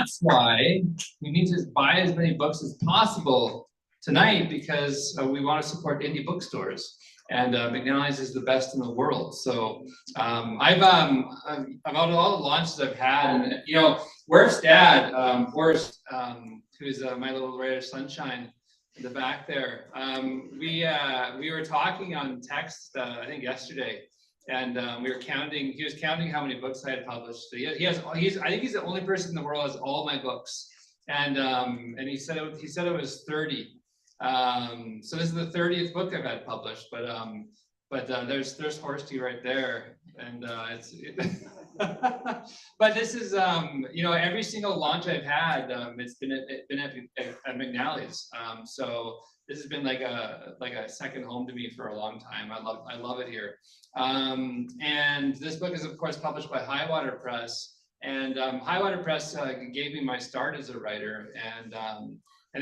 that's why we need to buy as many books as possible tonight, because we want to support indie bookstores. And McNally's is the best in the world. So about all the launches I've had, and you know, Worf's dad, Forrest, who's my little ray of sunshine in the back there. We were talking on text, I think yesterday, and we were counting. He was counting how many books I had published. So I think he's the only person in the world who has all my books, and he said it was 30. So this is the 30th book I've had published, but there's Horsty right there, and but this is you know, every single launch I've had, it's been at McNally's. So this has been like a second home to me for a long time. I love it here. And this book is of course published by HighWater Press, and HighWater Press gave me my start as a writer, and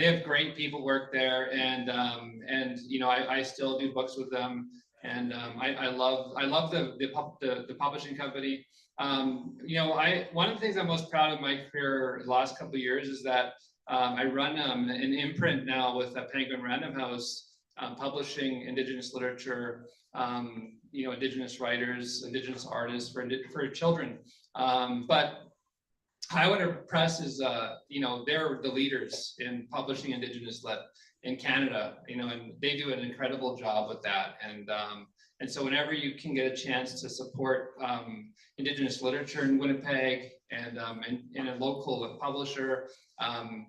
they have great people work there, and you know, I still do books with them, and I love the publishing company. You know, one of the things I'm most proud of my career the last couple of years is that I run an imprint now with Penguin Random House, publishing Indigenous literature, you know, Indigenous writers, Indigenous artists for children, but HighWater Press is, you know, they're the leaders in publishing Indigenous lit in Canada, you know, and they do an incredible job with that. And so whenever you can get a chance to support Indigenous literature in Winnipeg and in a local publisher,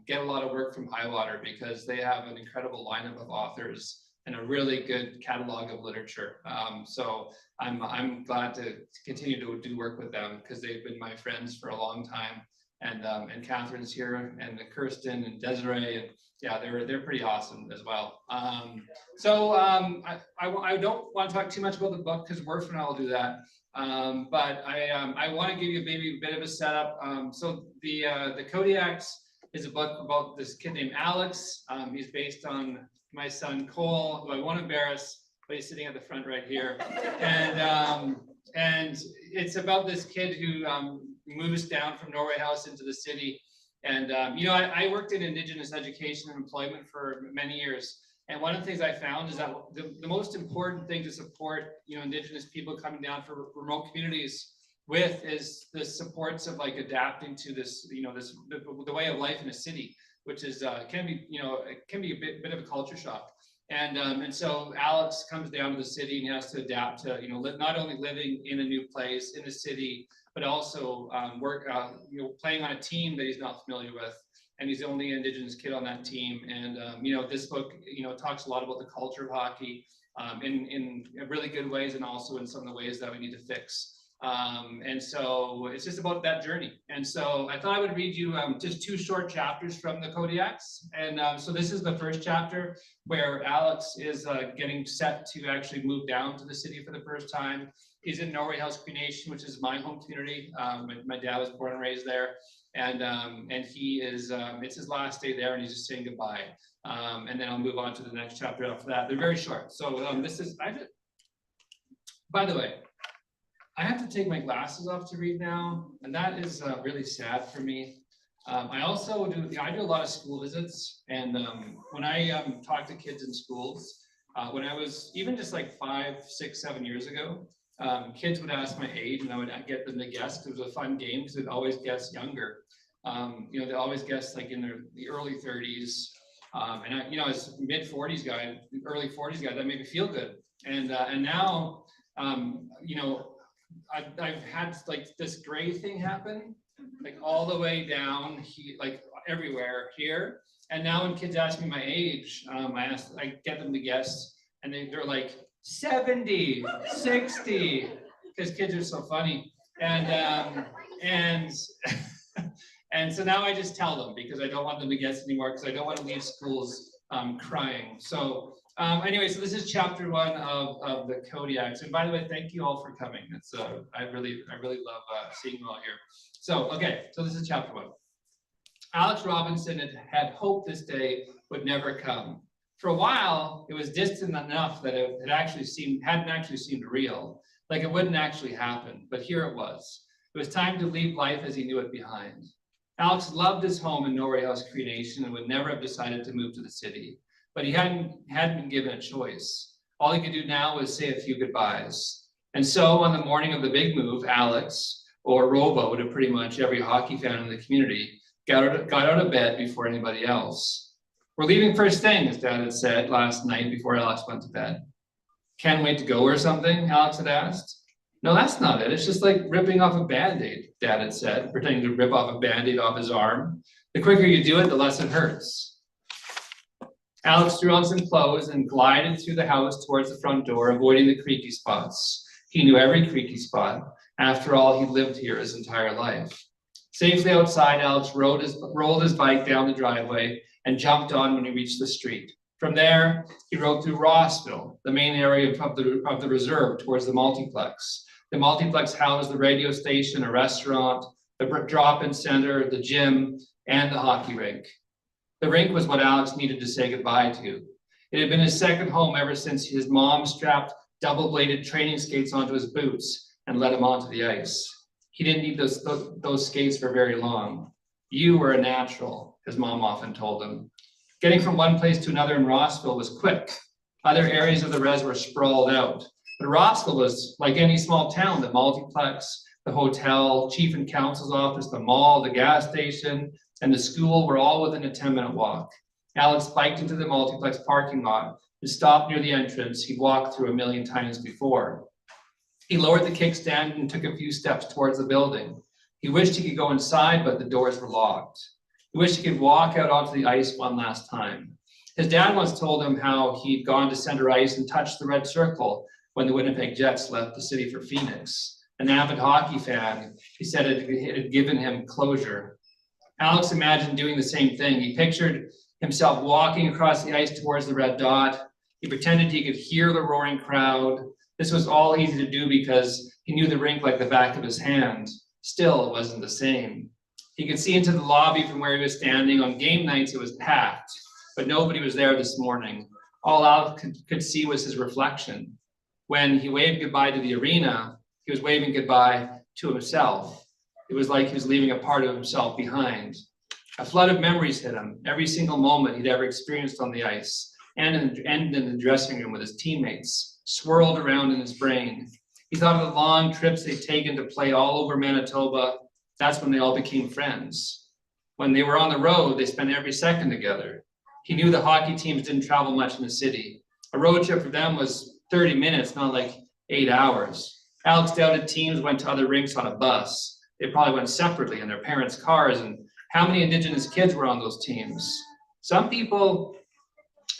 get a lot of work from HighWater, because they have an incredible lineup of authors and a really good catalog of literature. So I'm glad to continue to do work with them, because they've been my friends for a long time. And Catherine's here, and Kirsten and Desiree, and yeah, they're pretty awesome as well. So I don't want to talk too much about the book, because Wuerfel and I will do that. But I want to give you maybe a bit of a setup. So the Kodiaks is a book about this kid named Alex. He's based on my son Cole, who I won't embarrass, but he's sitting at the front right here. And it's about this kid who moves down from Norway House into the city. And you know, I worked in Indigenous education and employment for many years. And one of the things I found is that the most important thing to support, you know, Indigenous people coming down from remote communities with is the supports of like adapting to this, you know, the way of life in a city, which is can be, you know, it can be a bit of a culture shock. And so Alex comes down to the city and he has to adapt to, you know, not only living in a new place in the city, but also you know, playing on a team that he's not familiar with. And he's the only Indigenous kid on that team. And you know, this book, you know, talks a lot about the culture of hockey in really good ways, and also in some of the ways that we need to fix. And so it's just about that journey. And so I thought I would read you just 2 short chapters from the Kodiaks. And so this is the first chapter, where Alex is getting set to actually move down to the city for the first time. He's in Norway House Cree Nation, which is my home community. My dad was born and raised there. And he is, it's his last day there, and he's just saying goodbye. And then I'll move on to the next chapter after that. They're very short. So this is, by the way, I have to take my glasses off to read now, and that is really sad for me. I also do a lot of school visits, and when I talk to kids in schools, when I was even just like 5, 6, 7 years ago, kids would ask my age, and I would get them to guess, because it was a fun game, because they'd always guess younger. You know, they always guess like in the early 30s, and I, you know, as mid-40s guy, early 40s guy, that made me feel good. And now, you know, I've had like this gray thing happen, like all the way down, like everywhere here. And now when kids ask me my age, I get them to guess, and they're like 70, 60, because kids are so funny. And and so now I just tell them, because I don't want them to guess anymore, because I don't want to leave schools crying. So anyway, so this is chapter 1 of the Kodiaks. And by the way, thank you all for coming. It's I really love seeing you all here. So okay, so this is chapter 1. Alex Robinson had hoped this day would never come. For a while, it was distant enough that it hadn't actually seemed real, like it wouldn't actually happen. But here it was. It was time to leave life as he knew it behind. Alex loved his home in Norway House Creation and would never have decided to move to the city, but he hadn't been given a choice. All he could do now was say a few goodbyes. And so on the morning of the big move, Alex, or Robo to pretty much every hockey fan in the community, got out of bed before anybody else. We're leaving first thing, his dad had said last night before Alex went to bed. Can't wait to go or something, Alex had asked. No, that's not it. It's just like ripping off a Band-Aid, Dad had said, pretending to rip off a Band-Aid off his arm. The quicker you do it, the less it hurts. Alex threw on some clothes and glided through the house towards the front door, avoiding the creaky spots. He knew every creaky spot. After all, he'd lived here his entire life. Safely outside, Alex rolled his bike down the driveway and jumped on when he reached the street. From there, he rode through Rossville, the main area of the reserve, towards the multiplex. The multiplex housed the radio station, a restaurant, the drop-in center, the gym, and the hockey rink. The rink was what Alex needed to say goodbye to. It had been his second home ever since his mom strapped double-bladed training skates onto his boots and led him onto the ice. He didn't need those skates for very long. You were a natural, his mom often told him. Getting from one place to another in Rossville was quick. Other areas of the res were sprawled out. But Rossville was like any small town, the multiplex, the hotel, chief and counsel's office, the mall, the gas station, and the school were all within a 10-minute walk. Alex biked into the multiplex parking lot and stopped near the entrance he'd walked through a million times before. He lowered the kickstand and took a few steps towards the building. He wished he could go inside, but the doors were locked. He wished he could walk out onto the ice one last time. His dad once told him how he'd gone to center ice and touched the red circle when the Winnipeg Jets left the city for Phoenix. An avid hockey fan, he said it had given him closure. Alex imagined doing the same thing. He pictured himself walking across the ice towards the red dot. He pretended he could hear the roaring crowd. This was all easy to do because he knew the rink like the back of his hand. Still, it wasn't the same. He could see into the lobby from where he was standing. On game nights, it was packed, but nobody was there this morning. All Alex could see was his reflection. When he waved goodbye to the arena, he was waving goodbye to himself. It was like he was leaving a part of himself behind. A flood of memories hit him, every single moment he'd ever experienced on the ice and in the dressing room with his teammates, swirled around in his brain. He thought of the long trips they'd taken to play all over Manitoba. That's when they all became friends. When they were on the road, they spent every second together. He knew the hockey teams didn't travel much in the city. A road trip for them was 30 minutes, not like 8 hours. Alex doubted teams went to other rinks on a bus. They probably went separately in their parents' cars. And how many Indigenous kids were on those teams? Some people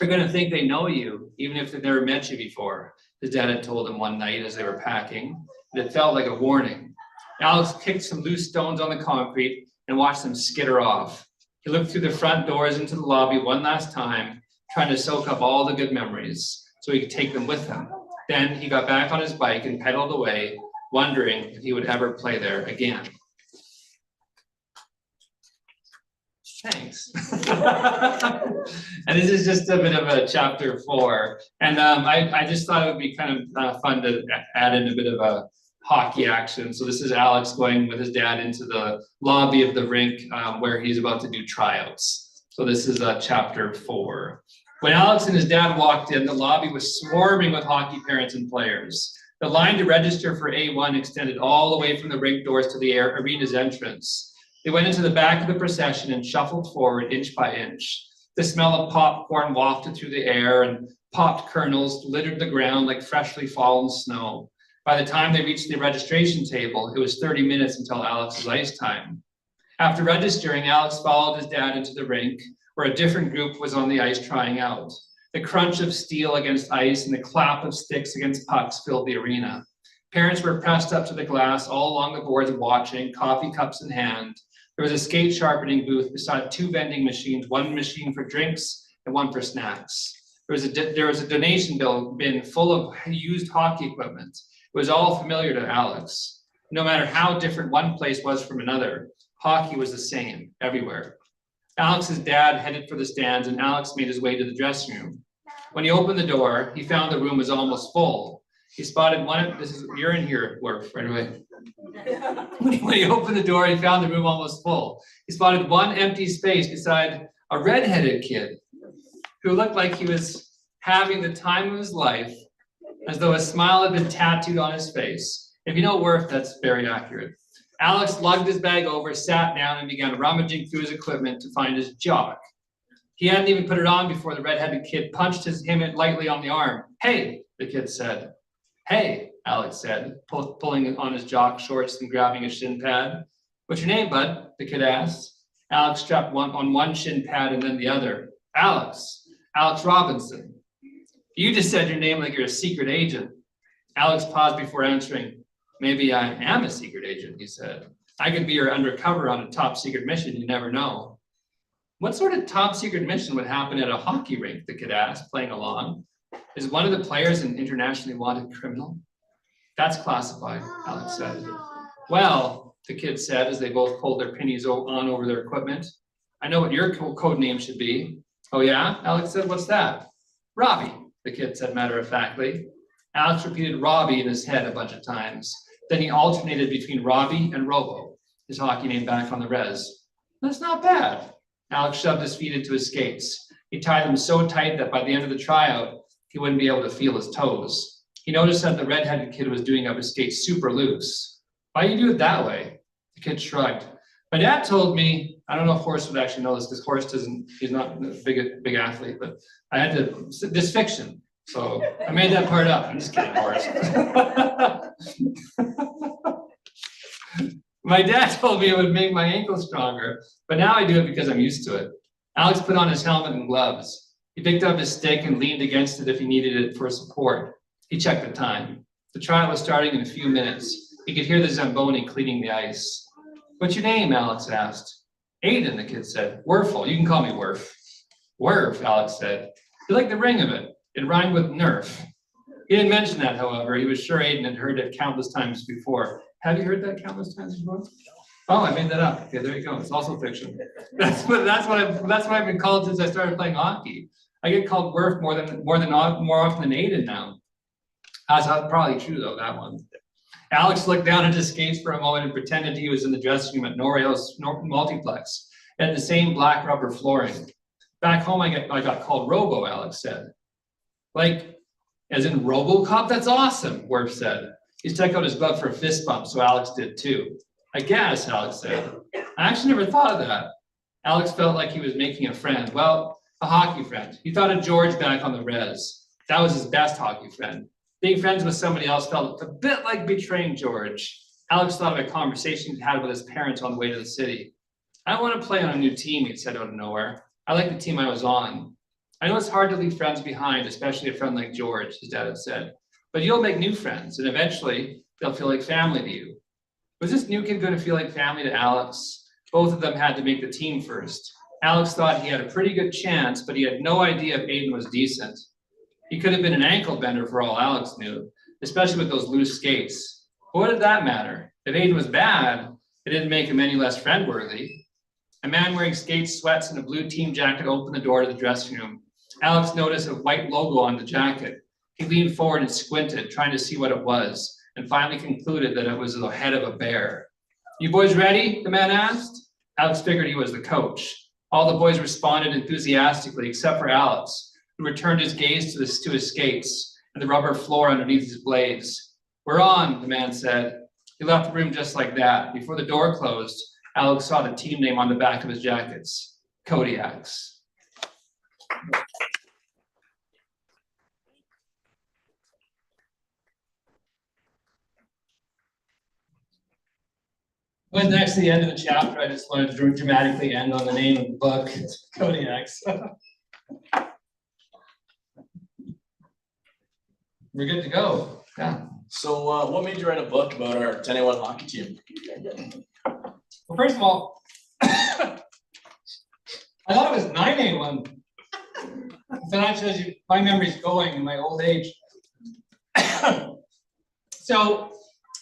are going to think they know you, even if they've never met you before, his dad had told him one night as they were packing. And it felt like a warning. Alex kicked some loose stones on the concrete and watched them skitter off. He looked through the front doors into the lobby one last time, trying to soak up all the good memories so he could take them with him. Then he got back on his bike and pedaled away, wondering if he would ever play there again. Thanks. And this is just a bit of a chapter 4. And I just thought it would be kind of fun to add in a bit of a hockey action. So this is Alex going with his dad into the lobby of the rink where he's about to do tryouts. So this is chapter 4. When Alex and his dad walked in, the lobby was swarming with hockey parents and players. The line to register for A1 extended all the way from the rink doors to the arena's entrance. They went into the back of the procession and shuffled forward inch by inch. The smell of popcorn wafted through the air and popped kernels littered the ground like freshly fallen snow. By the time they reached the registration table, it was 30 minutes until Alex's ice time. After registering, Alex followed his dad into the rink, where a different group was on the ice trying out. The crunch of steel against ice and the clap of sticks against pucks filled the arena. Parents were pressed up to the glass all along the boards watching, coffee cups in hand. There was a skate sharpening booth beside 2 vending machines, one machine for drinks and one for snacks. There was a donation bin full of used hockey equipment. It was all familiar to Alex. No matter how different one place was from another, hockey was the same everywhere. Alex's dad headed for the stands and Alex made his way to the dressing room. When he opened the door, he found the room was almost full. He spotted one, you're in here, Wuerf, right away. When he opened the door, he found the room almost full. He spotted one empty space beside a redheaded kid who looked like he was having the time of his life, as though a smile had been tattooed on his face. If you know Wuerf, that's very accurate. Alex lugged his bag over, sat down, and began rummaging through his equipment to find his jock. He hadn't even put it on before the redheaded kid punched him lightly on the arm. "Hey," the kid said. "Hey," Alex said, pulling on his jock shorts and grabbing a shin pad. "What's your name, bud?" the kid asked. Alex strapped on one shin pad and then the other. Alex Robertson. "You just said your name like you're a secret agent." Alex paused before answering. "Maybe I am a secret agent," he said. "I could be your undercover on a top secret mission, you never know." "What sort of top secret mission would happen at a hockey rink?" the kid asked, playing along. "Is one of the players an internationally wanted criminal?" "That's classified," Alex said. "Well," the kid said as they both pulled their pennies on over their equipment, "I know what your code name should be." "Oh yeah?" Alex said. "What's that?" "Robbie," the kid said matter-of-factly. Alex repeated Robbie in his head a bunch of times. Then he alternated between Robbie and Robo, his hockey name back on the res. "That's not bad." Alex shoved his feet into his skates. He tied them so tight that by the end of the tryout, he wouldn't be able to feel his toes. He noticed that the redheaded kid was doing up his skates super loose. "Why do you do it that way?" The kid shrugged. "My dad told me," I don't know if Horst would actually know this because Horst he's not a big athlete, but I had to, this fiction. So I made that part up. I'm just kidding, Horst. "My dad told me it would make my ankles stronger, but now I do it because I'm used to it." Alex put on his helmet and gloves. He picked up his stick and leaned against it if he needed it for support. He checked the time. The trial was starting in a few minutes. He could hear the Zamboni cleaning the ice. "What's your name?" Alex asked. "Aidan," the kid said. "Wuerfel, you can call me Wuerf." "Wuerf," Alex said. He liked the ring of it. It rhymed with nerf. He didn't mention that, however. He was sure Aidan had heard it countless times before. Have you heard that countless times before? Oh, I made that up. Okay, there you go. It's also fiction. That's what I've been called since I started playing hockey. I get called Wuerf more often than Aidan now. That's probably true though, that one. Alex looked down at his skates for a moment and pretended he was in the dressing room at Norway House Multiplex. It had the same black rubber flooring. "Back home, I got called Robo," Alex said. "Like, as in RoboCop? That's awesome," Wuerf said. He stuck out his glove for a fist bump, so Alex did too. "I guess," Alex said. "I actually never thought of that." Alex felt like he was making a friend. Well, a hockey friend. He thought of George back on the res. That was his best hockey friend. Being friends with somebody else felt a bit like betraying George. Alex thought of a conversation he'd had with his parents on the way to the city. "I want to play on a new team," he said out of nowhere. "I like the team I was on." "I know it's hard to leave friends behind, especially a friend like George," his dad had said. "But you'll make new friends, and eventually they'll feel like family to you." Was this new kid going to feel like family to Alex? Both of them had to make the team first. Alex thought he had a pretty good chance, but he had no idea if Aidan was decent. He could have been an ankle bender for all Alex knew, especially with those loose skates. But what did that matter? If Aidan was bad, it didn't make him any less friend-worthy. A man wearing skates, sweats, and a blue team jacket opened the door to the dressing room. Alex noticed a white logo on the jacket. He leaned forward and squinted, trying to see what it was, and finally concluded that it was the head of a bear. "You boys ready?" the man asked. Alex figured he was the coach. All the boys responded enthusiastically, except for Alex, who returned his gaze to his skates and the rubber floor underneath his blades. "We're on," the man said. He left the room just like that. Before the door closed, Alex saw the team name on the back of his jackets, Kodiaks. When next to the end of the chapter, I just wanted to dramatically end on the name of the book, Kodiaks. We're good to go. Yeah. So what made you write a book about our 10A1 hockey team? Well, first of all, I thought it was 9A1. So that shows you my memory's going in my old age. So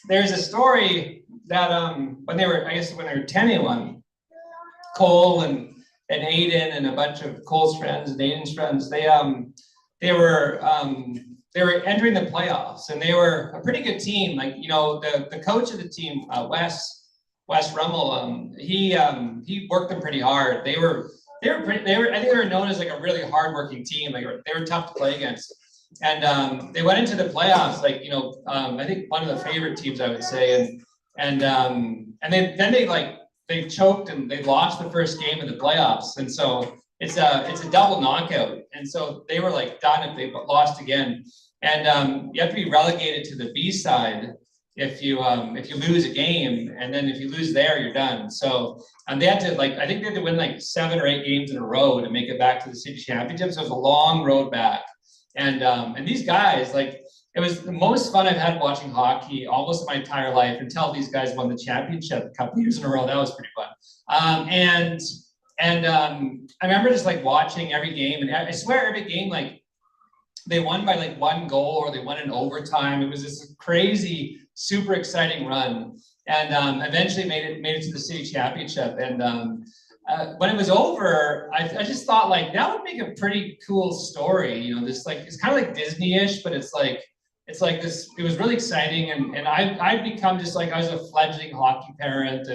there's a story that when they were 10A1, Cole and Aidan and a bunch of Cole's friends and Aidan's friends, they were they were entering the playoffs, and they were a pretty good team. Like, you know, the coach of the team, Wes Rummel, he worked them pretty hard. I think they were known as like a really hardworking team. Like they were tough to play against. And they went into the playoffs, like, you know, I think one of the favorite teams, I would say, and they choked and they lost the first game of the playoffs, and so it's a double knockout, and so they were like done if they lost again, and you have to be relegated to the B side if you lose a game, and then if you lose there, you're done. So they had to, like, I think they had to win like 7 or 8 games in a row to make it back to the city championship. So it was a long road back. And these guys, like, it was the most fun I've had watching hockey almost my entire life until these guys won the championship a couple years in a row. That was pretty fun. I remember just like watching every game, and I swear every game, like, they won by like 1 goal or they won in overtime. It was this crazy, super exciting run, and eventually made it to the city championship. And when it was over, I just thought, like, that would make a pretty cool story. You know, this, like, it's kind of like Disney-ish, but it's like this. It was really exciting, and I'd become just like, I was a fledgling hockey parent,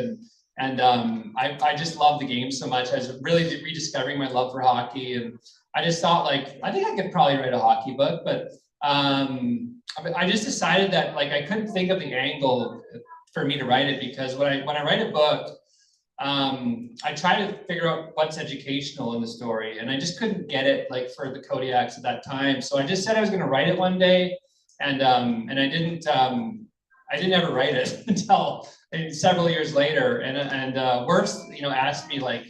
and I just loved the game so much. I was really rediscovering my love for hockey, and I just thought, like, I think I could probably write a hockey book, but I just decided that, like, I couldn't think of the angle for me to write it, because when I write a book, I try to figure out what's educational in the story, and I just couldn't get it, like, for the Kodiaks at that time. So I just said I was going to write it one day, and I didn't ever write it until several years later. And Wuerfel, you know, asked me, like,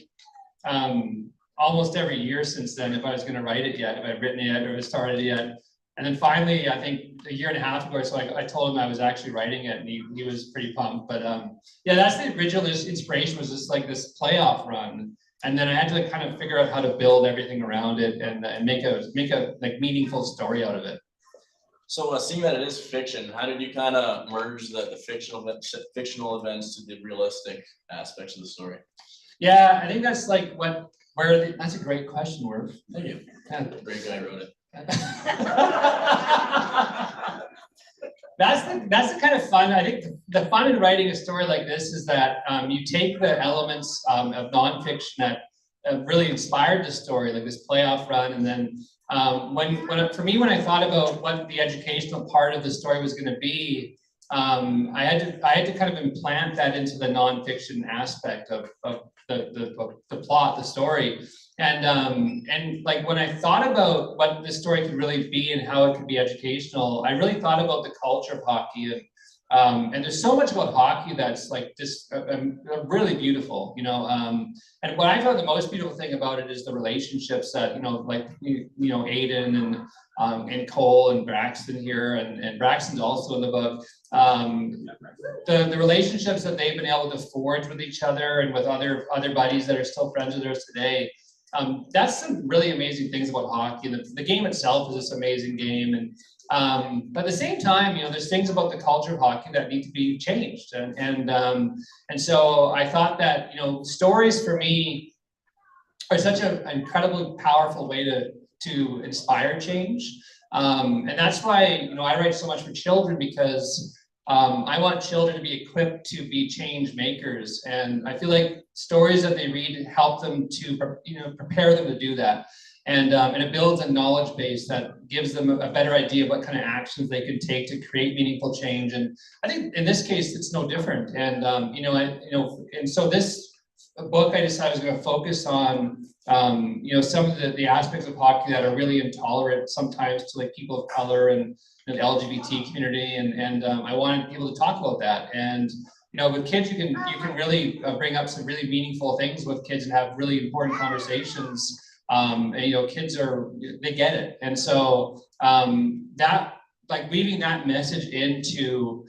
almost every year since then if I was going to write it yet, if I'd written it yet, or if it started yet. And then finally, I think a year and a half ago or so, I told him I was actually writing it, and he was pretty pumped. But yeah, that's the original inspiration, was just like this playoff run. And then I had to, like, kind of figure out how to build everything around it and make a like meaningful story out of it. So seeing that it is fiction, how did you kind of merge the fictional events to the realistic aspects of the story? Yeah, I think that's like that's a great question, Wuerfel. Thank you. Yeah. Great guy wrote it. That's the kind of fun. I think the fun in writing a story like this is that you take the elements of nonfiction that really inspired the story, like this playoff run, and then when I thought about what the educational part of the story was going to be, I had to kind of implant that into the nonfiction aspect of the plot, the story. And like, when I thought about what this story could really be and how it could be educational, I really thought about the culture of hockey, and there's so much about hockey that's like just really beautiful, you know. And what I thought the most beautiful thing about it is the relationships that, you know, like, you know, Aidan and Cole and Braxton here, and Braxton's also in the book. The relationships that they've been able to forge with each other and with other buddies that are still friends with us today. That's some really amazing things about hockey. The game itself is this amazing game, and but at the same time, you know, there's things about the culture of hockey that need to be changed, and so I thought that, you know, stories for me are such an incredibly powerful way to inspire change, and that's why, you know, I write so much for children, because I want children to be equipped to be change makers, and I feel like stories that they read help them to, you know, prepare them to do that, and it builds a knowledge base that gives them a better idea of what kind of actions they can take to create meaningful change. And I think in this case it's no different. And and so this book, I decided I was going to focus on you know, some of the aspects of hockey that are really intolerant sometimes to, like, people of color and the LGBT community, and I wanted people to talk about that. And, you know, with kids, you can really bring up some really meaningful things with kids and have really important conversations. And, you know, kids they get it, and so that, like, weaving that message into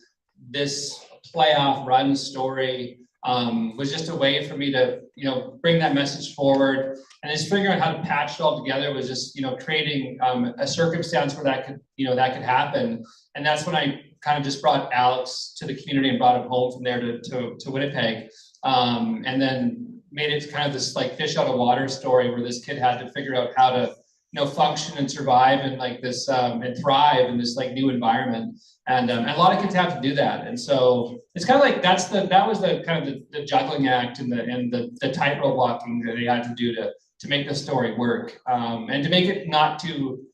this playoff run story was just a way for me to, you know, bring that message forward. And just figuring out how to patch it all together was just, you know, creating a circumstance where that could happen. And that's when I kind of just brought Alex to the community and brought him home from there to Winnipeg. And then made it kind of this, like, fish out of water story where this kid had to figure out how to, function and survive and like this, and thrive in this like new environment. And a lot of kids have to do that. And so it's kind of like, that was the kind of the juggling act and the tightrope walking that they had to do to make the story work. And to make it not too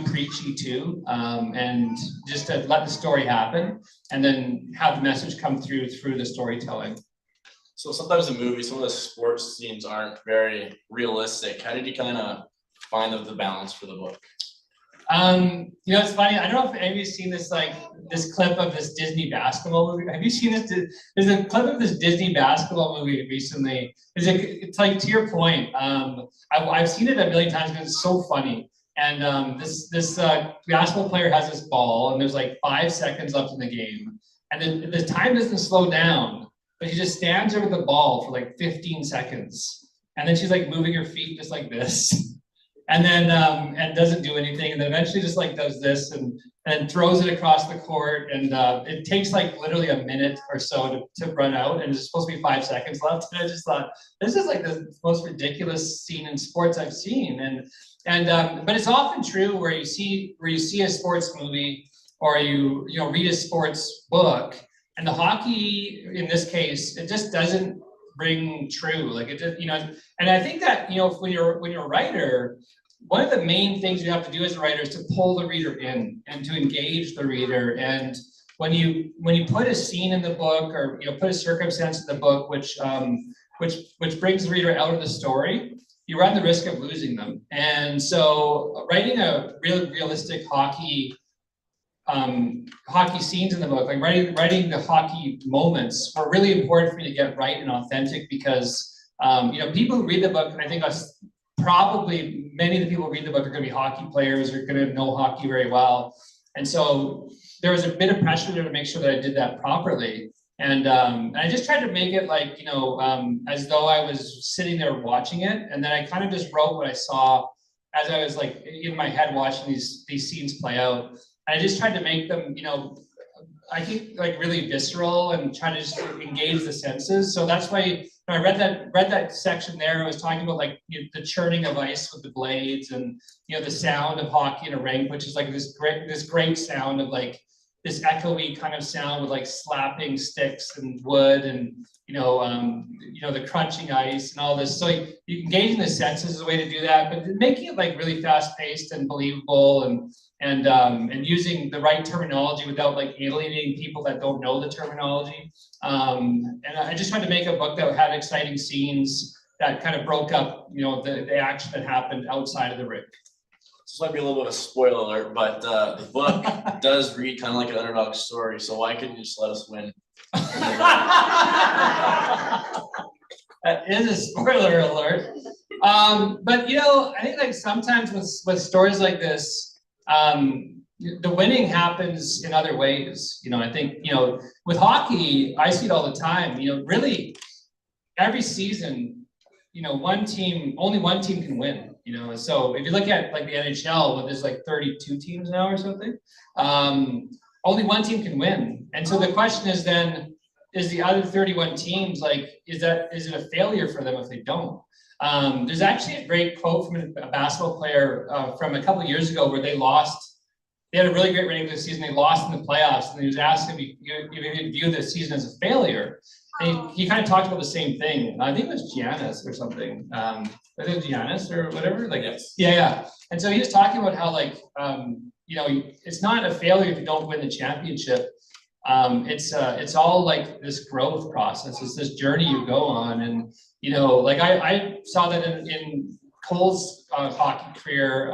preachy too, and just to let the story happen and then have the message come through the storytelling. So sometimes in movies, some of the sports scenes aren't very realistic. How did you kind of find the balance for the book? It's funny. I don't know if anybody's seen this clip of this Disney basketball movie. Have you seen this? There's a clip of this Disney basketball movie recently. It's like, to your point. I've seen it a million times because it's so funny. And this basketball player has this ball, and there's like 5 seconds left in the game, and then the time doesn't slow down, but she just stands over the ball for like 15 seconds, and then she's like moving her feet just like this. And then and doesn't do anything, and then eventually just like does this and throws it across the court, and it takes like literally a minute or so to run out, and it's supposed to be 5 seconds left. And I just thought, this is like the most ridiculous scene in sports I've seen. But it's often true where you see a sports movie or you read a sports book, and the hockey in this case, it just doesn't ring true. Like it just, and I think that when you're a writer, one of the main things you have to do as a writer is to pull the reader in and to engage the reader. And when you put a scene in the book, or put a circumstance in the book which brings the reader out of the story, you run the risk of losing them. And so writing a realistic hockey scenes in the book, like writing the hockey moments, were really important for me to get right and authentic, because people who read the book, and I think probably many of the people who read the book are going to be hockey players, are going to know hockey very well. And so there was a bit of pressure there to make sure that I did that properly. And I just tried to make it like, as though I was sitting there watching it. And then I kind of just wrote what I saw as I was like in my head watching these scenes play out. And I just tried to make them, I think like really visceral, and try to just engage the senses. So that's why I read that section there. I was talking about like the churning of ice with the blades, and the sound of hockey in a rink, which is like this great sound of like this echoey kind of sound with like slapping sticks and wood, and the crunching ice and all this. So you engage the senses is a way to do that, but making it like really fast paced and believable, and using the right terminology without like alienating people that don't know the terminology. And I just tried to make a book that had exciting scenes that kind of broke up, the action that happened outside of the rink. This might be a little bit of a spoiler alert, but the book does read kind of like an underdog story. So why couldn't you just let us win? That is a spoiler alert. But I think like sometimes with stories like this, the winning happens in other ways. I think, with hockey, I see it all the time. Really every season, only one team can win. So if you look at like the NHL, there's like 32 teams now or something, only one team can win. And so the question is then, is the other 31 teams, like, is it a failure for them if they don't? There's actually a great quote from a basketball player from a couple of years ago where they had a really great regular season, they lost in the playoffs, and he was asked if he view the season as a failure. And he kind of talked about the same thing. I think it was Giannis or something. Was it Giannis or whatever? Like, yes. Yeah. And so he was talking about how like, it's not a failure if you don't win the championship. It's all like this growth process. It's this journey you go on. And, like I saw that in Cole's hockey career,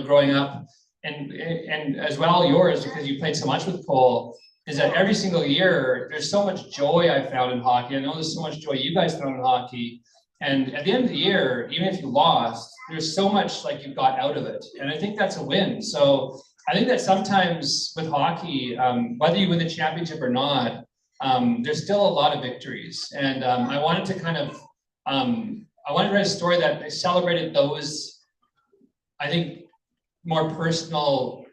growing up, and as well yours, because you played so much with Cole, is that every single year, there's so much joy I found in hockey. I know there's so much joy you guys found in hockey. And at the end of the year, even if you lost, there's so much like you got out of it. And I think that's a win. So I think that sometimes with hockey, whether you win the championship or not, there's still a lot of victories. And I wanted to I wanted to write a story that celebrated those, I think, more personal,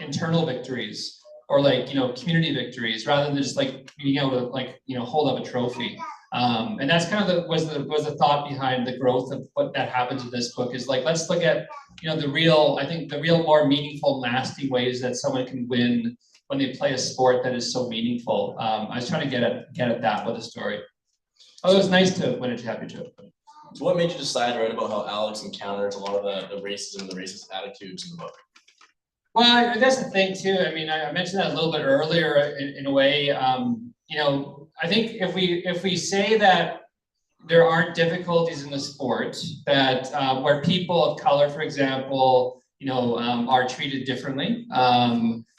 internal victories, or like, community victories, rather than just like being able to like, hold up a trophy. And that's kind of was the thought behind the growth of what that happens in this book is like, let's look at, the real, I think the real more meaningful, lasting ways that someone can win when they play a sport that is so meaningful. I was trying to get at that with the story. Oh, it was nice to win a championship. So what made you decide to write about how Alex encounters a lot of the racism, the racist attitudes in the book? Well, that's the thing too. I mean, I mentioned that a little bit earlier in a way. I think if we say that there aren't difficulties in the sport, that where people of color, for example, are treated differently,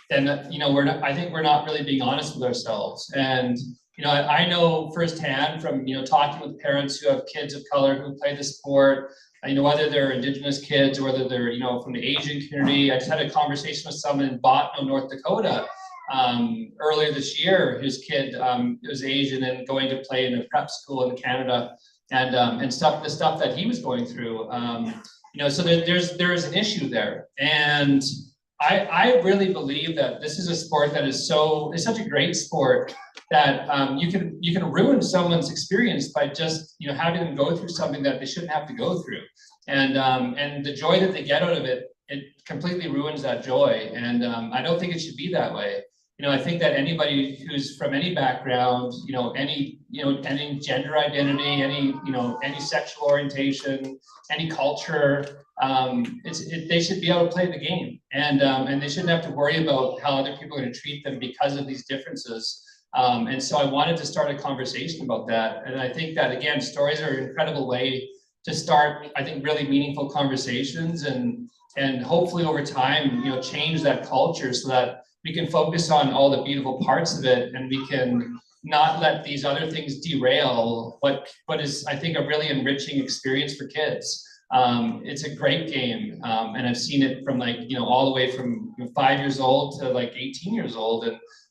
then I think we're not really being honest with ourselves. And I know firsthand from talking with parents who have kids of color who play the sport. Whether they're Indigenous kids or whether they're from the Asian community. I just had a conversation with someone in Botno, North Dakota, earlier this year. His kid was Asian and going to play in a prep school in Canada, and the stuff that he was going through. So there's an issue there, and I really believe that this is a sport that is such a great sport that you can ruin someone's experience by just having them go through something that they shouldn't have to go through, and the joy that they get out of it completely ruins that joy, and I don't think it should be that way. I think that anybody who's from any background, any gender identity, any sexual orientation, any culture, they should be able to play the game, and they shouldn't have to worry about how other people are going to treat them because of these differences. And so I wanted to start a conversation about that, and I think that again, stories are an incredible way to start, I think, really meaningful conversations, and hopefully over time, change that culture so that we can focus on all the beautiful parts of it, and we can not let these other things derail what is, I think, a really enriching experience for kids. It's a great game, and I've seen it from all the way from 5 years old to 18 years old,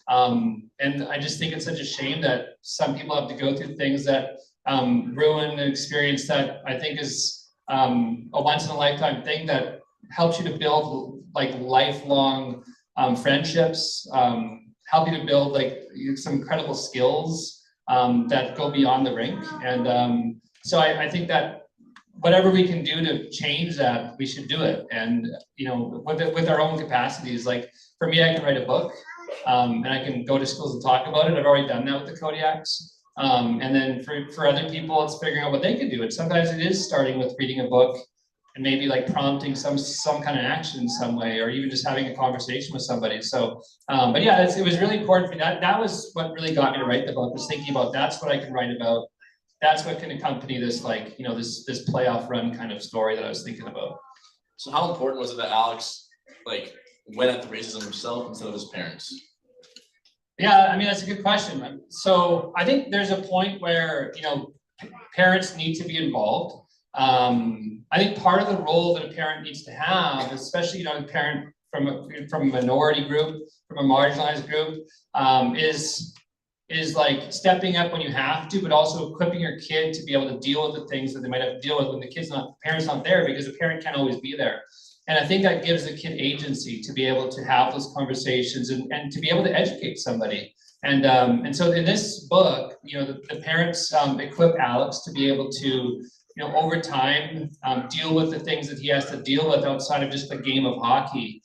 and I just think it's such a shame that some people have to go through things that ruin an experience that I think is a once in a lifetime thing that helps you to build lifelong friendships, help you to build some incredible skills that go beyond the rink. And so I think that whatever we can do to change that, we should do it. And with our own capacities, for me, I can write a book, and I can go to schools and talk about it. I've already done that with the Kodiaks. And then for other people, it's figuring out what they can do. And sometimes it is starting with reading a book and maybe prompting some kind of action in some way, or even just having a conversation with somebody. So, but yeah, it was really important for me. That was what really got me to write the book, was thinking about that's what I can write about. That's what can accompany this, this playoff run kind of story that I was thinking about. So how important was it that Alex went at the racism himself instead of his parents? Yeah, I mean, that's a good question. So I think there's a point where, parents need to be involved. I think part of the role that a parent needs to have, especially, a parent from a minority group, from a marginalized group, is stepping up when you have to, but also equipping your kid to be able to deal with the things that they might have to deal with when the parent's not there, because the parent can't always be there. And I think that gives the kid agency to be able to have those conversations and to be able to educate somebody. And so in this book, the parents equip Alex to be able to, over time, deal with the things that he has to deal with outside of just the game of hockey,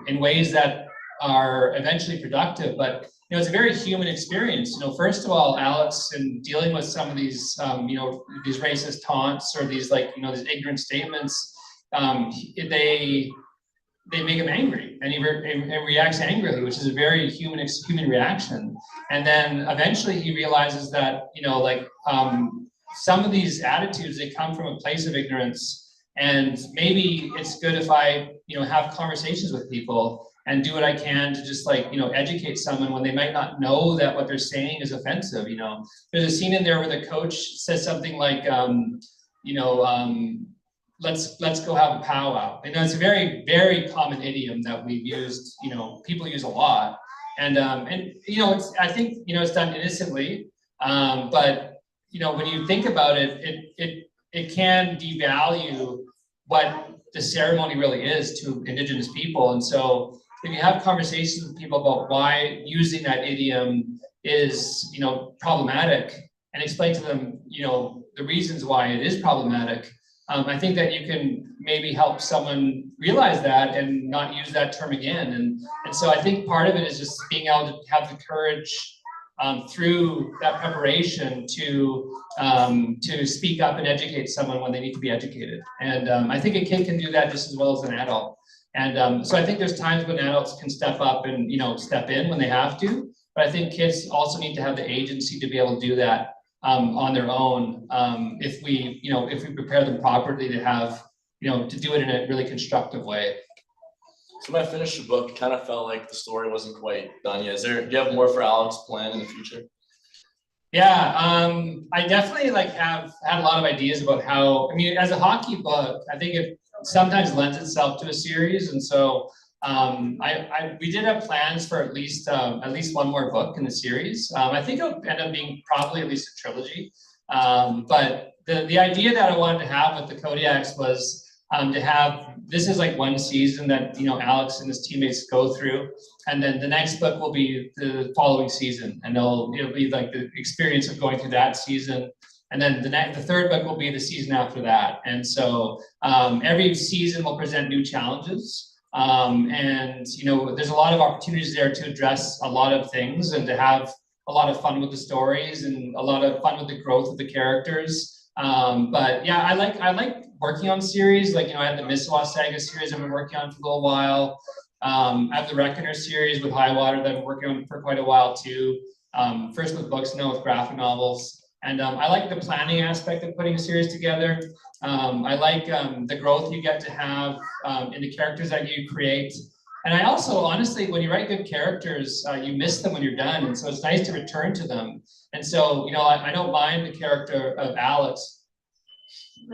in ways that are eventually productive. But it's a very human experience. First of all, Alex, in dealing with some of these, these racist taunts or these these ignorant statements, they make him angry, and he reacts angrily, which is a very human reaction. And then eventually he realizes that some of these attitudes, they come from a place of ignorance, and maybe it's good if I have conversations with people and do what I can to just educate someone when they might not know that what they're saying is offensive. There's a scene in there where the coach says something like, let's go have a powwow. It's a very, very common idiom that we've used, people use a lot. And I think, it's done innocently, but when you think about it, it can devalue what the ceremony really is to Indigenous people. And so if you have conversations with people about why using that idiom is, problematic, and explain to them, the reasons why it is problematic, I think that you can maybe help someone realize that and not use that term again. And so I think part of it is just being able to have the courage through that preparation to speak up and educate someone when they need to be educated. And I think a kid can do that just as well as an adult. And so I think there's times when adults can step up and step in when they have to, but I think kids also need to have the agency to be able to do that on their own, if we prepare them properly to have, to do it in a really constructive way. So when I finished the book, it kind of felt like the story wasn't quite done yet. Do you have more for Alex planned in the future? Yeah, I definitely have had a lot of ideas about how, as a hockey book, I think it sometimes lends itself to a series. And so we did have plans for at least one more book in the series. I think it'll end up being probably at least a trilogy. But the idea that I wanted to have with the Kodiaks was to have, this is like one season that Alex and his teammates go through, and then the next book will be the following season, and it'll be like the experience of going through that season, and then the third book will be the season after that. And so every season will present new challenges, and there's a lot of opportunities there to address a lot of things and to have a lot of fun with the stories and a lot of fun with the growth of the characters. But yeah, I like working on series. I had the Mississauga Saga series I've been working on for a little while. I have the Reckoner series with HighWater that I've been working on for quite a while too. First with books, now with graphic novels. And I like the planning aspect of putting a series together. I like the growth you get to have in the characters that you create. And I also, honestly, when you write good characters, you miss them when you're done. And so it's nice to return to them. And so, I don't mind the character of Alex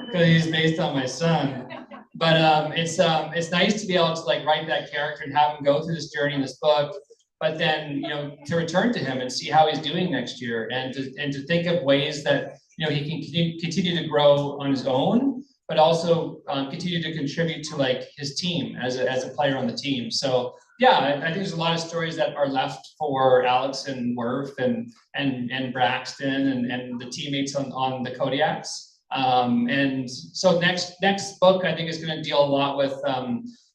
because he's based on my son. But it's nice to be able to write that character and have him go through this journey in this book. But then, to return to him and see how he's doing next year, and to think of ways that he can continue to grow on his own, but also continue to contribute to his team as a player on the team. So yeah, I think there's a lot of stories that are left for Alex and Wuerf and Braxton and the teammates on the Kodiaks. And so next book I think is going to deal a lot with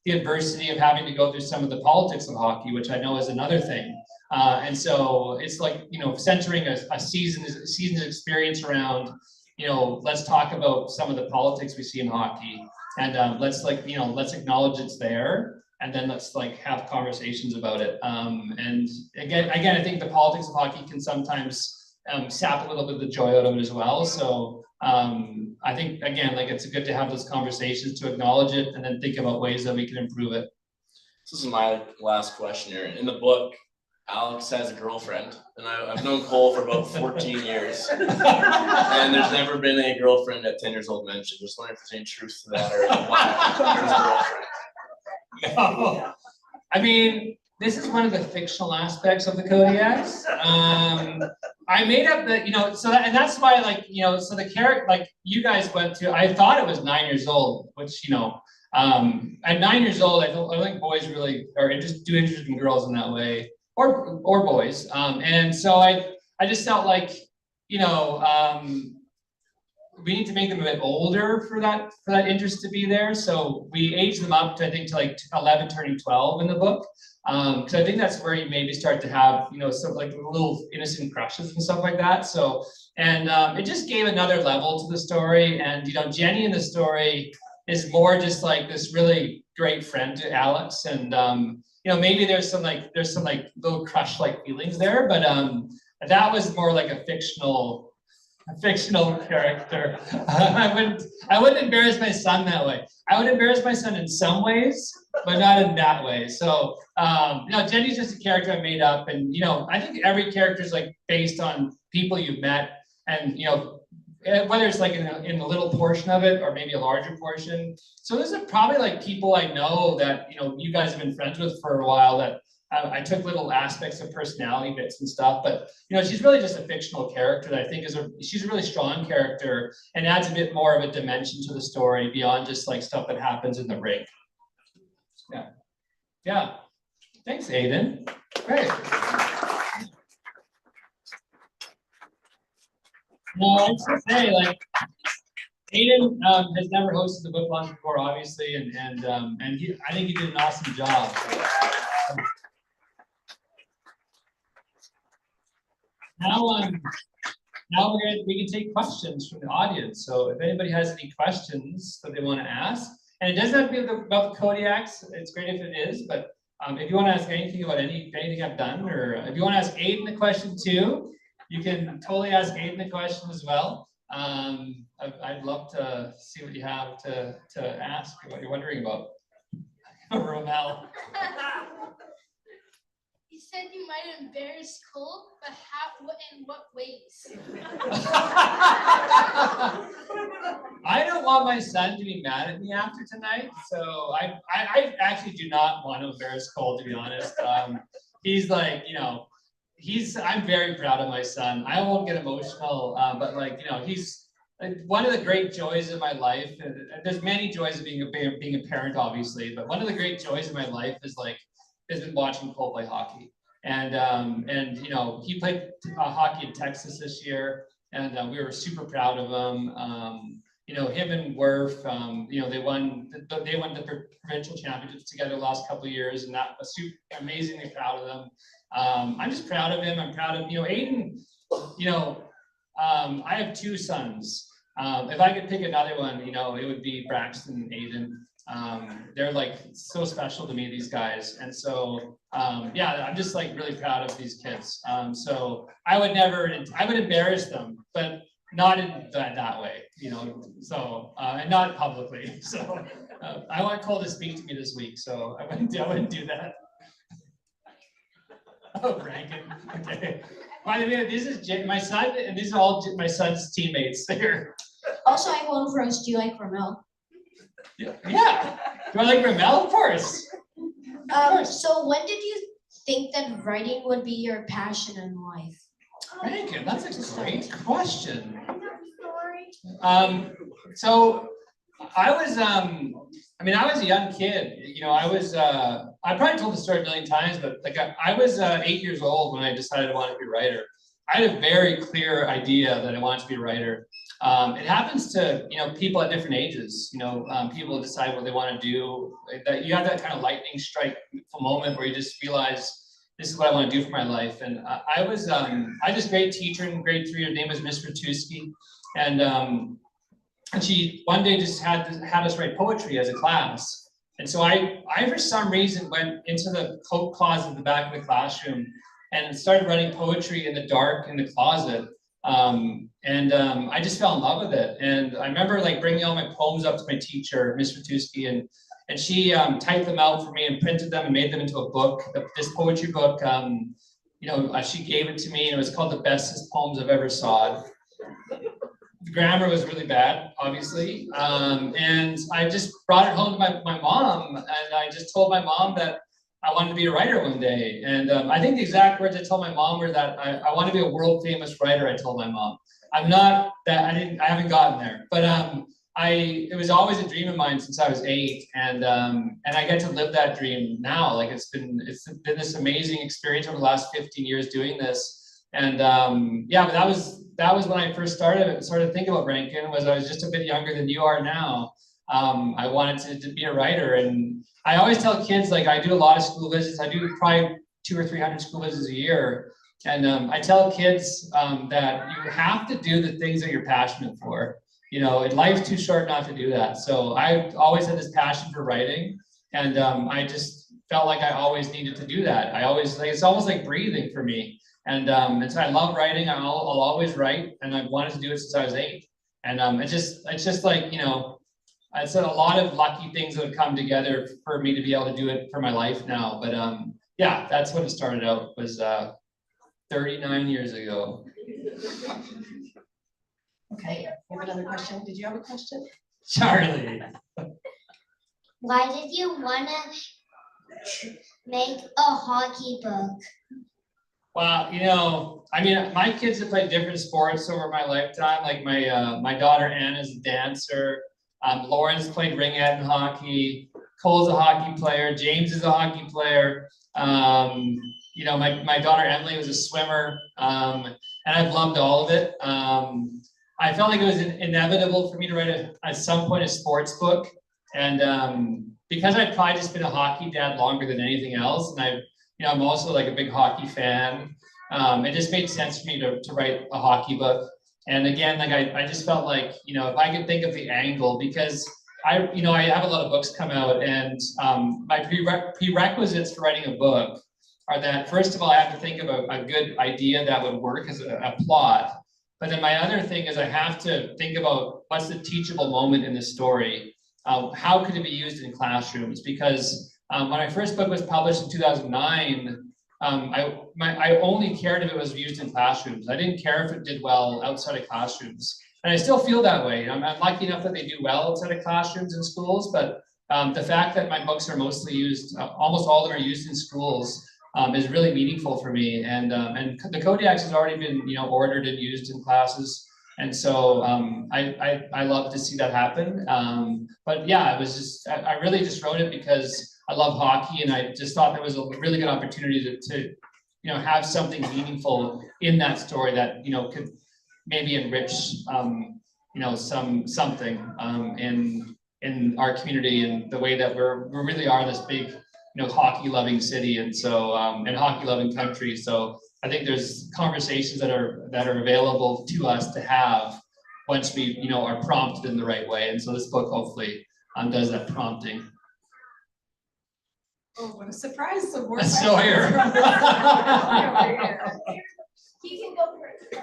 the adversity of having to go through some of the politics of hockey, which I know is another thing. And so it's centering a season's experience around, let's talk about some of the politics we see in hockey, and let's acknowledge it's there, and then let's have conversations about it. And again, I think the politics of hockey can sometimes sap a little bit of the joy out of it as well. So I think, again, it's good to have those conversations, to acknowledge it, and then think about ways that we can improve it. This is my last question here. In the book, Alex has a girlfriend, and I've known Cole for about 14 years, and there's never been a girlfriend at 10 years old mentioned. Just wondering if there's any truth to that, or why there's a girlfriend. No. This is one of the fictional aspects of the Kodiaks. I made up the, and that's why, so the character, you guys went to, I thought it was 9 years old, which, at 9 years old, I don't think boys really are interested in girls in that way, or boys. And so I just felt we need to make them a bit older for that interest to be there. So we aged them up to, I think, to 11 turning 12 in the book. Because I think that's where you maybe start to have, some little innocent crushes and stuff like that. So, and it just gave another level to the story. And, Jenny in the story is more just this really great friend to Alex. And, maybe there's some little crush-like feelings there, but that was more like a fictional character. I wouldn't embarrass my son that way. I would embarrass my son in some ways, but not in that way. So, Jenny's just a character I made up, and I think every character is based on people you've met, and whether it's in a little portion of it or maybe a larger portion. So those are probably people I know that you guys have been friends with for a while, that I took little aspects of personality bits and stuff, but she's really just a fictional character that I think she's a really strong character and adds a bit more of a dimension to the story beyond just stuff that happens in the rink. Yeah. Thanks, Aidan. Great. No, I should say, like, Aidan has never hosted the book launch before, obviously, and I think he did an awesome job. Now we can take questions from the audience. So if anybody has any questions that they want to ask, and it doesn't have to be about the Kodiaks. It's great if it is, but if you want to ask anything about anything I've done, or if you want to ask Aidan a question too, you can totally ask Aidan a question as well. I'd love to see what you have to ask, what you're wondering about. Romel. You said you might embarrass Cole, but how? In what ways? I don't want my son to be mad at me after tonight, so I actually do not want to embarrass Cole, to be honest. He's like, you know, I'm very proud of my son. I won't get emotional, but like, you know, he's like one of the great joys of my life. And there's many joys of being a parent, obviously, but one of the great joys of my life is has been watching Cole play hockey. And you know, he played hockey in Texas this year, and we were super proud of him. You know, him and Wuerf, you know, they won the provincial championships together the last couple of years, and that was super amazingly proud of them. I'm just proud of him. I'm proud of, you know, Aidan, you know, I have two sons. If I could pick another one, you know, it would be Braxton and Aidan. They're like so special to me, these guys. And so, yeah, I'm just like really proud of these kids. So I would embarrass them, but not in that way, you know, so, and not publicly. So I want Cole to speak to me this week, so I wouldn't do that. Oh, Rankin, okay. By the way, this is my son, and these are all my son's teammates there. Also, I won't roast. Do you like Ramel? Yeah. Do I like Ramel? Of course. So when did you think that writing would be your passion in life? Rankin, that's a great question. So I was, I mean, I was a young kid, you know, I probably told the story a million times, but like I was 8 years old when I decided I wanted to be a writer. I had a very clear idea that I wanted to be a writer. It happens to, you know, people at different ages, you know, people decide what they want to do. That you have that kind of lightning strike moment where you just realize this is what I want to do for my life. And I had this great teacher in grade 3. Her name was Miss Ratuski. And she one day just had us write poetry as a class. And so I for some reason went into the coat closet at the back of the classroom and started writing poetry in the dark in the closet. I just fell in love with it. And I remember like bringing all my poems up to my teacher, Miss Ratuski, and she typed them out for me and printed them and made them into a book. This poetry book, you know, she gave it to me, and it was called The Bestest Poems I've Ever Saw. The grammar was really bad, obviously. And I just brought it home to my mom, and I just told my mom that I wanted to be a writer one day. And I think the exact words I told my mom were that I want to be a world famous writer. I told my mom. I'm not that, I haven't gotten there, but it was always a dream of mine since I was 8, and I get to live that dream now. Like it's been this amazing experience over the last 15 years doing this. And yeah, but that was when I first started thinking about Rankin. Was I was just a bit younger than you are now. I wanted to be a writer, and I always tell kids, like, I do a lot of school visits. I do probably 200 or 300 school visits a year. And I tell kids that you have to do the things that you're passionate for. You know, life's too short not to do that. So I always had this passion for writing, and I just felt like I always needed to do that. It's almost like breathing for me. And so I love writing. I'll always write, and I've wanted to do it since I was 8. And it's just like, you know, it's a lot of lucky things that have come together for me to be able to do it for my life now. But yeah, that's what it started out, was 39 years ago. Okay, we have another question. Did you have a question? Charlie. Why did you want to make a hockey book? Well, you know, I mean, my kids have played different sports over my lifetime. Like my daughter Anna's a dancer. Lauren's played ringette in hockey. Cole's a hockey player. James is a hockey player. You know, my daughter Emily was a swimmer. and I've loved all of it. I felt like it was inevitable for me to write at some point a sports book, and because I've probably just been a hockey dad longer than anything else, and I'm also like a big hockey fan. It just made sense for me to write a hockey book. And again, like I just felt like, if I could think of the angle, because I have a lot of books come out, and my prerequisites for writing a book are that, first of all, I have to think of a good idea that would work as a plot. But then my other thing is I have to think about what's the teachable moment in the story. How could it be used in classrooms? Because when my first book was published in 2009, I only cared if it was used in classrooms. I didn't care if it did well outside of classrooms. And I still feel that way. I'm lucky enough that they do well outside of classrooms and schools, but the fact that my books are mostly used, almost all of them are used in schools, is really meaningful for me. And the Kodiaks has already been, ordered and used in classes. And so I love to see that happen. But yeah, I really just wrote it because I love hockey, and I just thought there was a really good opportunity to have something meaningful in that story that, could maybe enrich, something in our community, and the way that we really are this big, hockey loving city, and so and hockey loving country. So I think there's conversations that are available to us to have once we are prompted in the right way. And so this book hopefully does that prompting. Oh, what a surprise! So we're Sawyer. You can go first.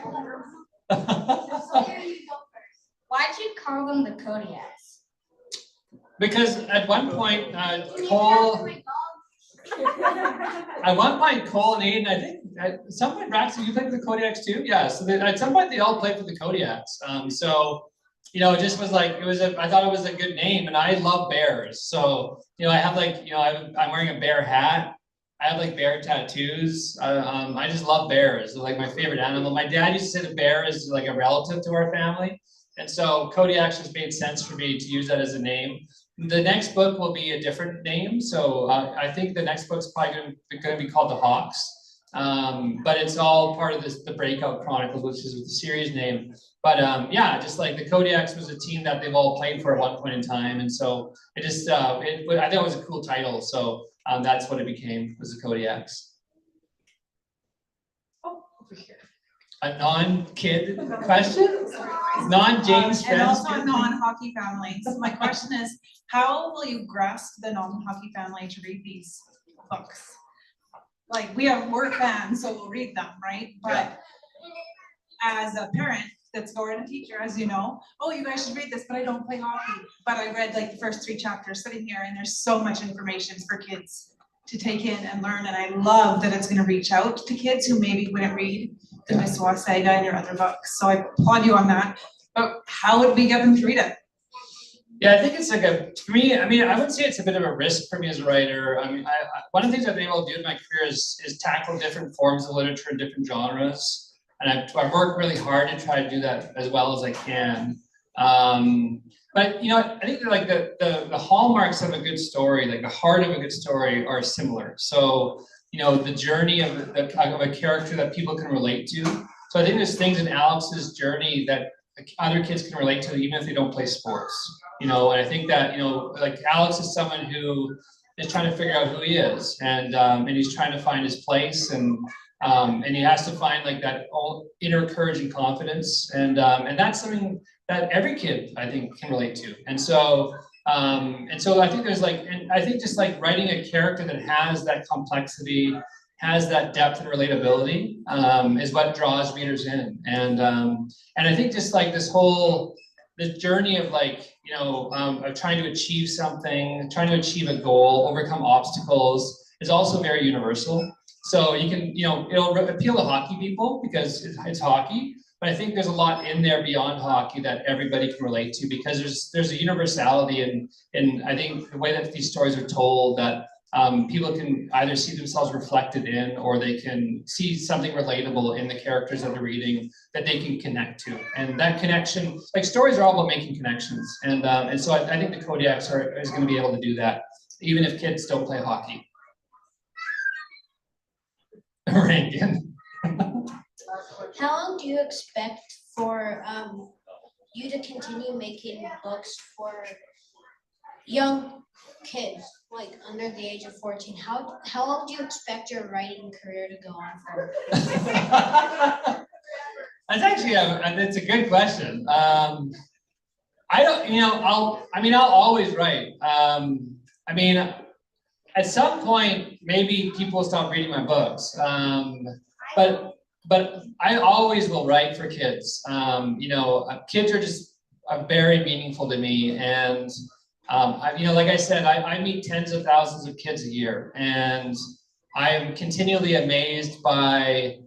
Sawyer, you go first. Why'd you call them the Kodiaks? Because at one point, Cole and Aidan, I think at some point, Braxton, you played for the Kodiaks too? Yeah, so at some point they all played for the Kodiaks. So, it just was like, I thought it was a good name, and I love bears. So, I have I'm wearing a bear hat. I have like bear tattoos. I just love bears. They're like my favorite animal. My dad used to say the bear is like a relative to our family. And so Kodiaks just made sense for me to use that as a name. The next book will be a different name. So I think the next book's probably going to be called The Hawks. But it's all part of the Breakout Chronicles, which is the series name. But yeah, just like the Kodiaks was a team that they've all played for at one point in time. And so it just, I thought it was a cool title. So that's what it became, was the Kodiaks. Oh, over here. A non-kid question? Non-James And also friends? a non-hockey family. So my question is, how will you grasp the non-hockey family to read these books? Like, we're fans, so we'll read them, right? But as a parent that's going a teacher, as you know, oh, you guys should read this, but I don't play hockey. But I read like the first 3 chapters sitting here, and there's so much information for kids to take in and learn. And I love that it's going to reach out to kids who maybe wouldn't read the Mississauga Saga and your other books. So I applaud you on that. But how would we get them to read it? Yeah, I think it's like for me, I would say it's a bit of a risk for me as a writer. One of the things I've been able to do in my career is tackle different forms of literature and different genres. And I've worked really hard to try to do that as well as I can. But I think like the hallmarks of a good story, like the heart of a good story, are similar. So the journey of a character that people can relate to. So I think there's things in Alex's journey that other kids can relate to, even if they don't play sports. And I think that like Alex is someone who is trying to figure out who he is, and he's trying to find his place, and he has to find like that inner courage and confidence, and that's something that every kid, I think, can relate to. And so I think there's like, and I think just like writing a character that has that complexity, has that depth and relatability, is what draws readers in. And I think just like this journey of like, of trying to achieve something, trying to achieve a goal, overcome obstacles, is also very universal. So you can, it'll appeal to hockey people because it's hockey, but I think there's a lot in there beyond hockey that everybody can relate to, because there's a universality in I think the way that these stories are told, that people can either see themselves reflected in, or they can see something relatable in the characters that they're reading that they can connect to. And that connection, like stories are all about making connections. And so I think the Kodiaks is going to be able to do that, even if kids don't play hockey. Rankin. How long do you expect for you to continue making books for young kids, like under the age of 14? How long do you expect your writing career to go on for? That's actually it's a good question. I don't, I'll always write. I mean, at some point, maybe people will stop reading my books. But I always will write for kids. Kids are just very meaningful to me. And, like I said, I meet tens of thousands of kids a year. And I am continually amazed by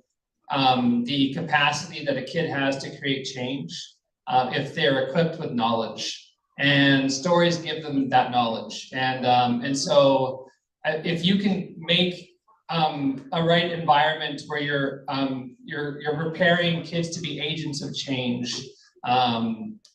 the capacity that a kid has to create change if they're equipped with knowledge. And stories give them that knowledge. And so if you can make a right environment where you're preparing kids to be agents of change,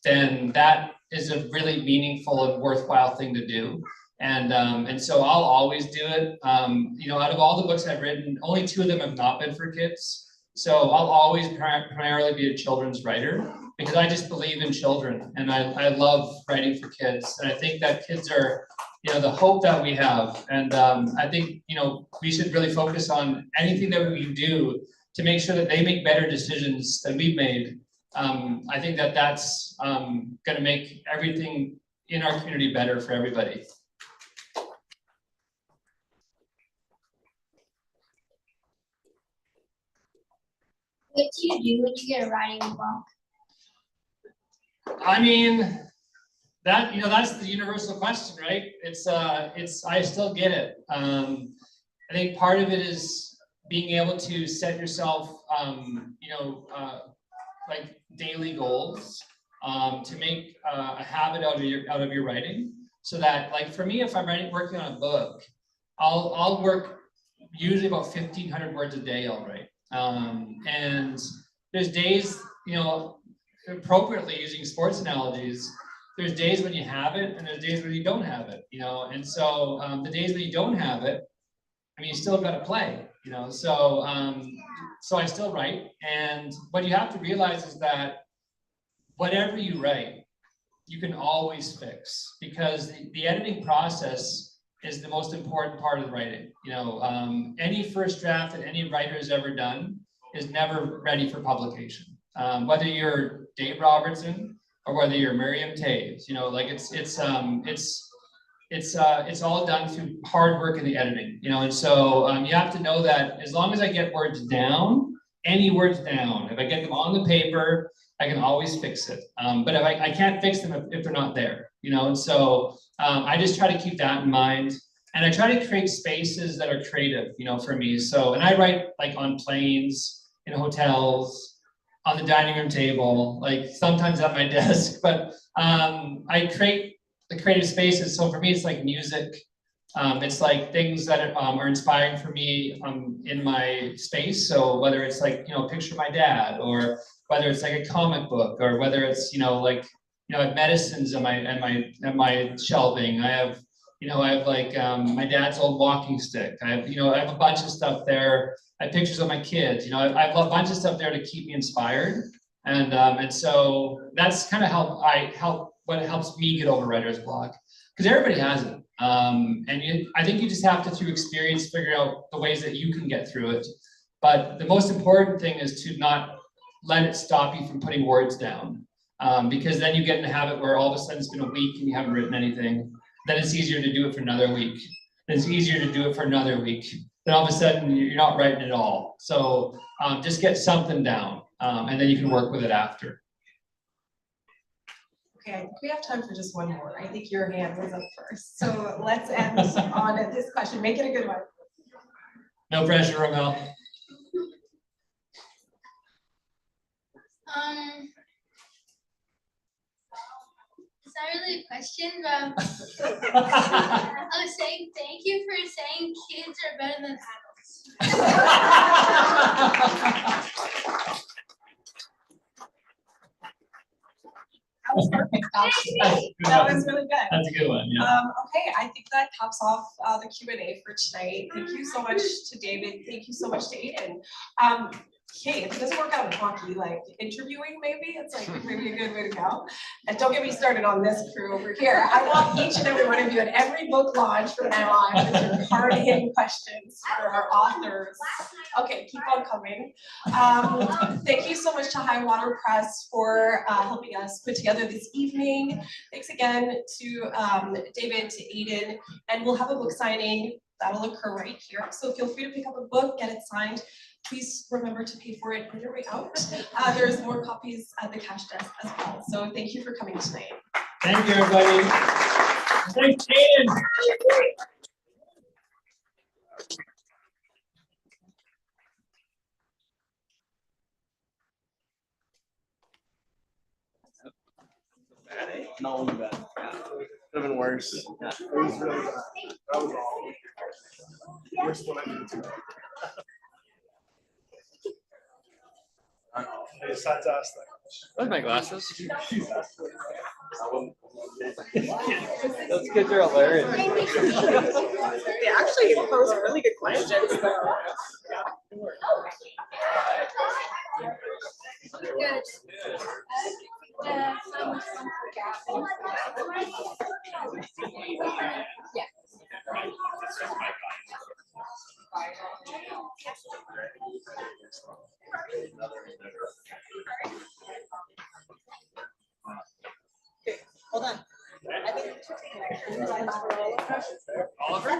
then that is a really meaningful and worthwhile thing to do. And so I'll always do it. Out of all the books I've written, only 2 of them have not been for kids. So I'll always primarily be a children's writer because I just believe in children and I love writing for kids. And I think that kids are, the hope that we have. And I think, we should really focus on anything that we do to make sure that they make better decisions than we've made. I think that that's going to make everything in our community better for everybody. What do you do when you get a writing block? I mean, that's the universal question, right? I still get it. I think part of it is being able to set yourself, like daily goals, to make a habit out of your writing. So that, like for me, if I'm working on a book, I'll work usually about 1,500 words a day. I'll write, and there's days, appropriately using sports analogies. There's days when you have it and there's days when you don't have it, and so the days when you don't have it, you still got to play, so I still write. And what you have to realize is that whatever you write, you can always fix, because the editing process is the most important part of the writing. Any first draft that any writer has ever done is never ready for publication. Whether you're Dave Robertson or whether you're Miriam Taves, it's all done through hard work in the editing, and so you have to know that as long as I get words down, any words down, if I get them on the paper, I can always fix it. But if I can't fix them if they're not there, and so I just try to keep that in mind. And I try to create spaces that are creative, for me. So, and I write like on planes, in hotels, on the dining room table, like sometimes at my desk, but I create the creative spaces. So for me, it's like music. It's like things that are inspiring for me in my space. So whether it's like, a picture of my dad, or whether it's like a comic book, or whether it's, I have medicines in my shelving. I have like my dad's old walking stick. I have a bunch of stuff there. I have pictures of my kids. I have a bunch of stuff there to keep me inspired. And so that's kind of what helps me get over writer's block, because everybody has it. I think you just have to, through experience, figure out the ways that you can get through it. But the most important thing is to not let it stop you from putting words down, because then you get in a habit where all of a sudden it's been a week and you haven't written anything. Then it's easier to do it for another week. Then it's easier to do it for another week. Then all of a sudden you're not writing at all. So just get something down, and then you can work with it after. Okay, I think we have time for just one more. I think your hand was up first. So let's end on this question. Make it a good one. No pressure, Romel. It's not really a question, but I was saying thank you for saying kids are better than adults. That was perfect, actually. That was really good. That's a good one, yeah. Okay, I think that tops off the Q&A for tonight. Thank you so much to David. Thank you so much to Aidan. Okay, if it doesn't work out in hockey, like interviewing maybe, it's like maybe a good way to go. And don't get me started on this crew over here. I want each and every one of you at every book launch from now on with your hard-hitting questions for our authors. Okay, keep on coming. Thank you so much to HighWater Press for helping us put together this evening. Thanks again to David, to Aidan, and we'll have a book signing that'll occur right here. So feel free to pick up a book, get it signed. Please remember to pay for it on your way out. There's more copies at the cash desk as well. So thank you for coming tonight. Thank you, everybody. Thanks, Aidan. No, bad. Could have been worse. It was really bad. That was awful. Worst one I did too. I just had to ask that question. Where's my glasses? She's asked. Those kids are hilarious. They actually pose really good questions. Good. Hold on. I think Oliver?